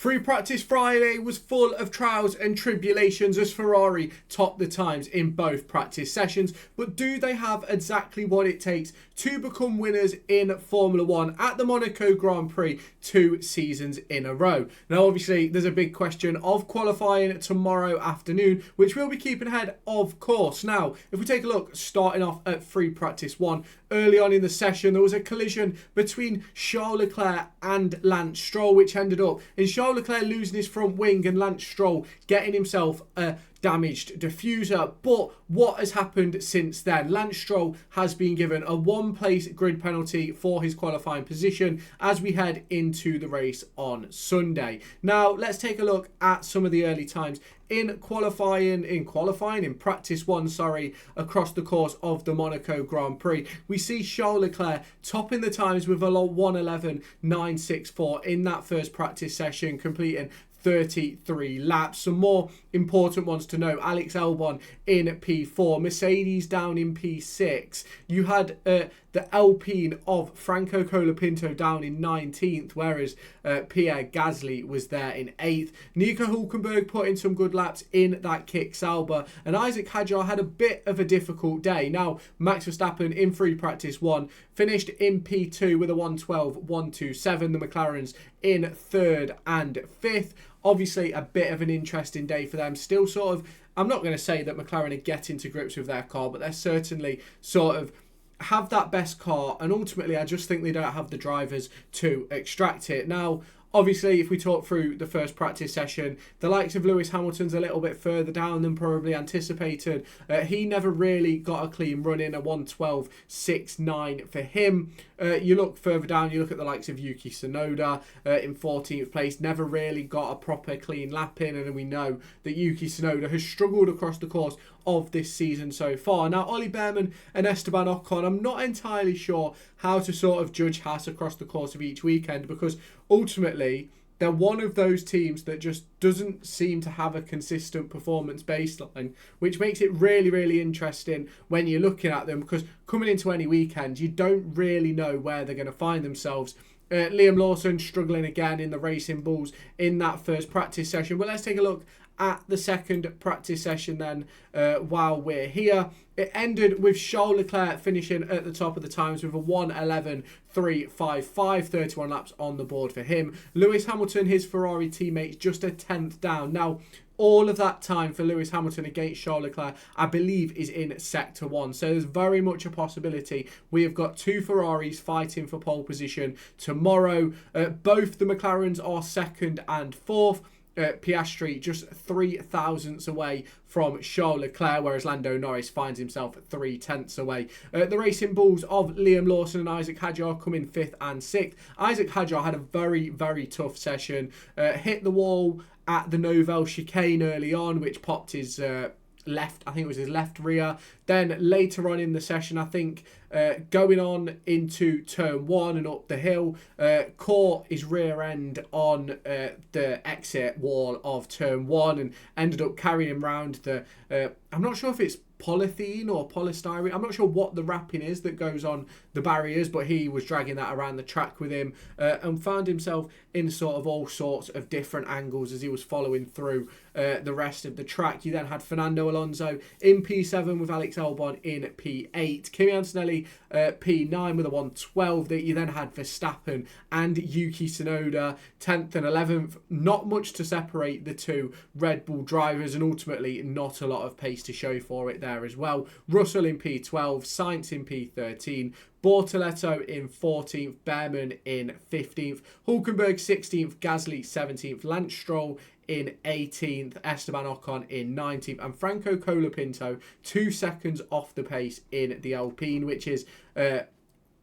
Free Practice Friday was full of trials and tribulations as Ferrari topped the times in both practice sessions. But do they have exactly what it takes to become winners in Formula 1 at the Monaco Grand Prix 2 seasons in a row? Now, obviously, there's a big question of qualifying tomorrow afternoon, which we'll be keeping ahead, of course. Now, if we take a look, starting off at Free Practice 1, early on in the session, there was a collision between Charles Leclerc and Lance Stroll, which ended up in Charles Leclerc losing his front wing and Lance Stroll getting himself a damaged diffuser. But what has happened since then? Lance Stroll has been given a one-place grid penalty for his qualifying position as we head into the race on Sunday. Now, let's take a look at some of the early times in practice one, across the course of the Monaco Grand Prix. We see Charles Leclerc topping the times with a 1:11.964 in that first practice session, completing 33 laps. Some more important ones to note: Alex Albon in P4, Mercedes down in P6. You had the Alpine of Franco Colapinto down in 19th, whereas Pierre Gasly was there in 8th. Nico Hülkenberg put in some good laps in that Kick Sauber, and Isack Hadjar had a bit of a difficult day. Now, Max Verstappen in Free Practice 1 finished in P2 with a 1:12.127. The McLarens in 3rd and 5th. Obviously, a bit of an interesting day for them. Still sort of, I'm not going to say that McLaren are getting to grips with their car, but they're certainly sort of have that best car, and ultimately I just think they don't have the drivers to extract it. Now, obviously, if we talk through the first practice session, the likes of Lewis Hamilton's a little bit further down than probably anticipated. He never really got a clean run in, a 1:12.69 for him. You look further down, you look at the likes of Yuki Tsunoda in 14th place, never really got a proper clean lap in, and we know that Yuki Tsunoda has struggled across the course of this season so far. Now, Ollie Behrman and Esteban Ocon, I'm not entirely sure how to sort of judge Haas across the course of each weekend, because ultimately they're one of those teams that just doesn't seem to have a consistent performance baseline, which makes it really, really interesting when you're looking at them, because coming into any weekend, you don't really know where they're going to find themselves. Liam Lawson struggling again in the Racing Bulls in that first practice session. But let's take a look at the second practice session then while we're here. It ended with Charles Leclerc finishing at the top of the times with a 1:11.355, 31 laps on the board for him. Lewis Hamilton, his Ferrari teammate, just a 10th down. Now, all of that time for Lewis Hamilton against Charles Leclerc, I believe, is in Sector 1. So there's very much a possibility we have got two Ferraris fighting for pole position tomorrow. Both the McLarens are 2nd and 4th. Piastri just 3 thousandths away from Charles Leclerc, whereas Lando Norris finds himself 3/10ths away. The Racing Bulls of Liam Lawson and Isack Hadjar come in 5th and 6th. Isack Hadjar had a very, very tough session. Hit the wall at the Novell chicane early on, which popped his left, I think it was his left rear. Then later on in the session, I think going on into turn 1 and up the hill, caught his rear end on the exit wall of turn 1 and ended up carrying him round the, I'm not sure if it's polythene or polystyrene, I'm not sure what the wrapping is that goes on the barriers, but he was dragging that around the track with him and found himself in sort of all sorts of different angles as he was following through the rest of the track. You then had Fernando Alonso in P7 with Alex Albon in P8, Kimi Antonelli P9 with a 1:12. That you then had Verstappen and Yuki Tsunoda 10th and 11th. Not much to separate the two Red Bull drivers, and ultimately not a lot of pace to show for it there as well. Russell in P12, Sainz in P13, Bortoletto in 14th, Behrman in 15th, Hülkenberg 16th, Gasly 17th, Lance Stroll in 18th, Esteban Ocon in 19th, and Franco Colapinto 2 seconds off the pace in the Alpine, which is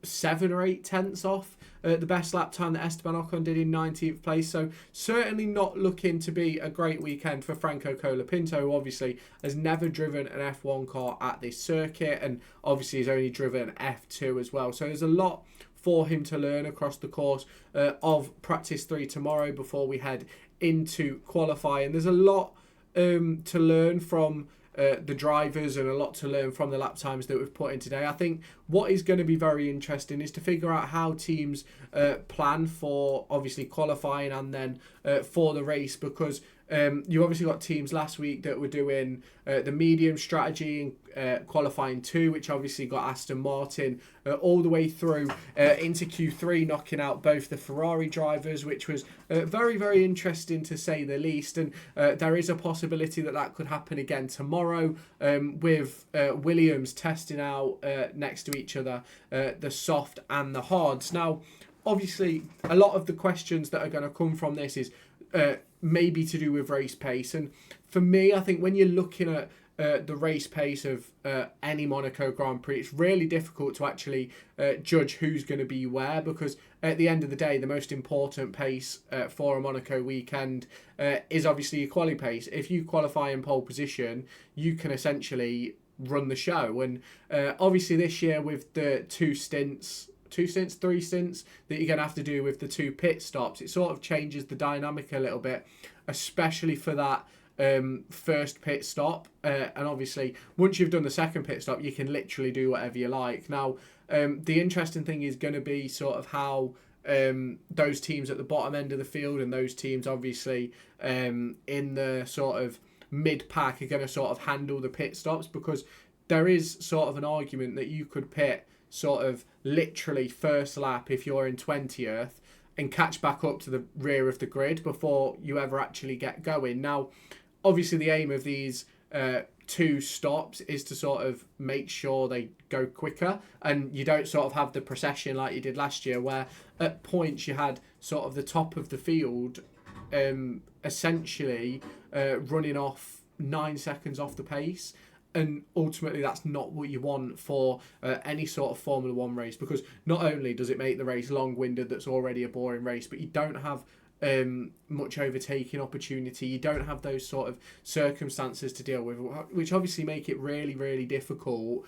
7 or 8 tenths off the best lap time that Esteban Ocon did in 19th place. So certainly not looking to be a great weekend for Franco Colapinto, who obviously has never driven an F1 car at this circuit, and obviously has only driven F2 as well. So there's a lot for him to learn across the course of practice 3 tomorrow before we head into qualifying. There's a lot to learn from the drivers and a lot to learn from the lap times that we've put in today. I think what is going to be very interesting is to figure out how teams plan for obviously qualifying and then for the race, because you obviously got teams last week that were doing the medium strategy in qualifying 2, which obviously got Aston Martin all the way through into Q3, knocking out both the Ferrari drivers, which was very, very interesting to say the least. And there is a possibility that that could happen again tomorrow with Williams testing out next to each other the soft and the hards. Now, obviously, a lot of the questions that are going to come from this is maybe to do with race pace. And for me, I think when you're looking at the race pace of any Monaco Grand Prix, it's really difficult to actually judge who's going to be where, because at the end of the day, the most important pace for a Monaco weekend is obviously your quali pace. If you qualify in pole position, you can essentially run the show. And obviously this year with the three stints that you're going to have to do with the 2 pit stops, it sort of changes the dynamic a little bit, especially for that first pit stop. And obviously once you've done the second pit stop, you can literally do whatever you like. Now, the interesting thing is going to be sort of how those teams at the bottom end of the field and those teams obviously in the sort of mid-pack are going to sort of handle the pit stops, because there is sort of an argument that you could pit sort of literally first lap if you're in 20th and catch back up to the rear of the grid before you ever actually get going. Now, obviously the aim of these 2 stops is to sort of make sure they go quicker and you don't sort of have the procession like you did last year, where at points you had sort of the top of the field essentially running off 9 seconds off the pace. And ultimately, that's not what you want for any sort of Formula 1 race, because not only does it make the race long-winded, that's already a boring race, but you don't have much overtaking opportunity. You don't have those sort of circumstances to deal with, which obviously make it really, really difficult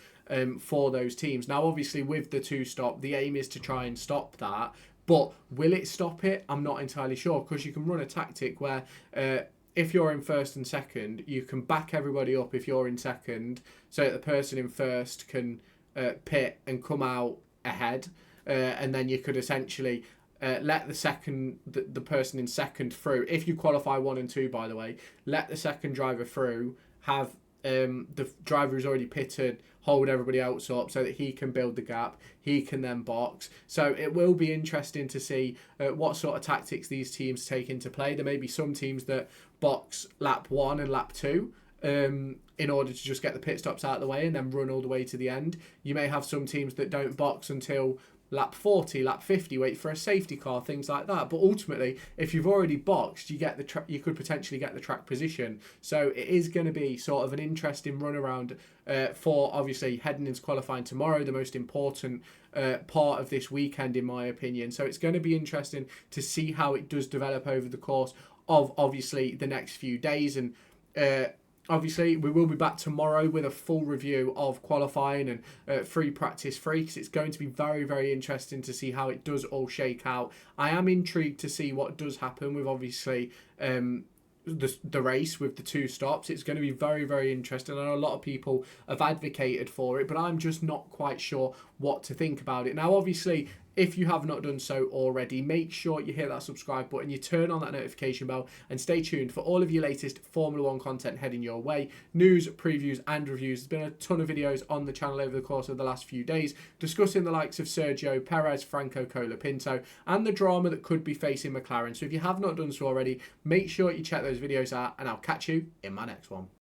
for those teams. Now, obviously, with the 2-stop, the aim is to try and stop that. But will it stop it? I'm not entirely sure, because you can run a tactic where if you're in first and second, you can back everybody up if you're in second, so that the person in first can pit and come out ahead, and then you could essentially let the person in second through. If you qualify 1 and 2, by the way, let the second driver through, have the driver who's already pitted hold everybody else up so that he can build the gap, he can then box. So it will be interesting to see what sort of tactics these teams take into play. There may be some teams that box lap 1 and lap 2 in order to just get the pit stops out of the way and then run all the way to the end. You may have some teams that don't box until lap 40, lap 50, wait for a safety car, things like that. But ultimately, if you've already boxed, you could potentially get the track position. So it is going to be sort of an interesting run around for obviously heading into qualifying tomorrow, the most important part of this weekend, in my opinion. So it's going to be interesting to see how it does develop over the course of obviously the next few days. And obviously, we will be back tomorrow with a full review of qualifying and free practice free, because it's going to be very, very interesting to see how it does all shake out. I am intrigued to see what does happen with obviously the race with the 2 stops. It's going to be very, very interesting. I know a lot of people have advocated for it, but I'm just not quite sure what to think about it. Now, obviously, if you have not done so already, make sure you hit that subscribe button, you turn on that notification bell, and stay tuned for all of your latest Formula 1 content heading your way. News, previews and reviews. There's been a ton of videos on the channel over the course of the last few days discussing the likes of Sergio Perez, Franco Colapinto, and the drama that could be facing McLaren. So if you have not done so already, make sure you check those videos out, and I'll catch you in my next one.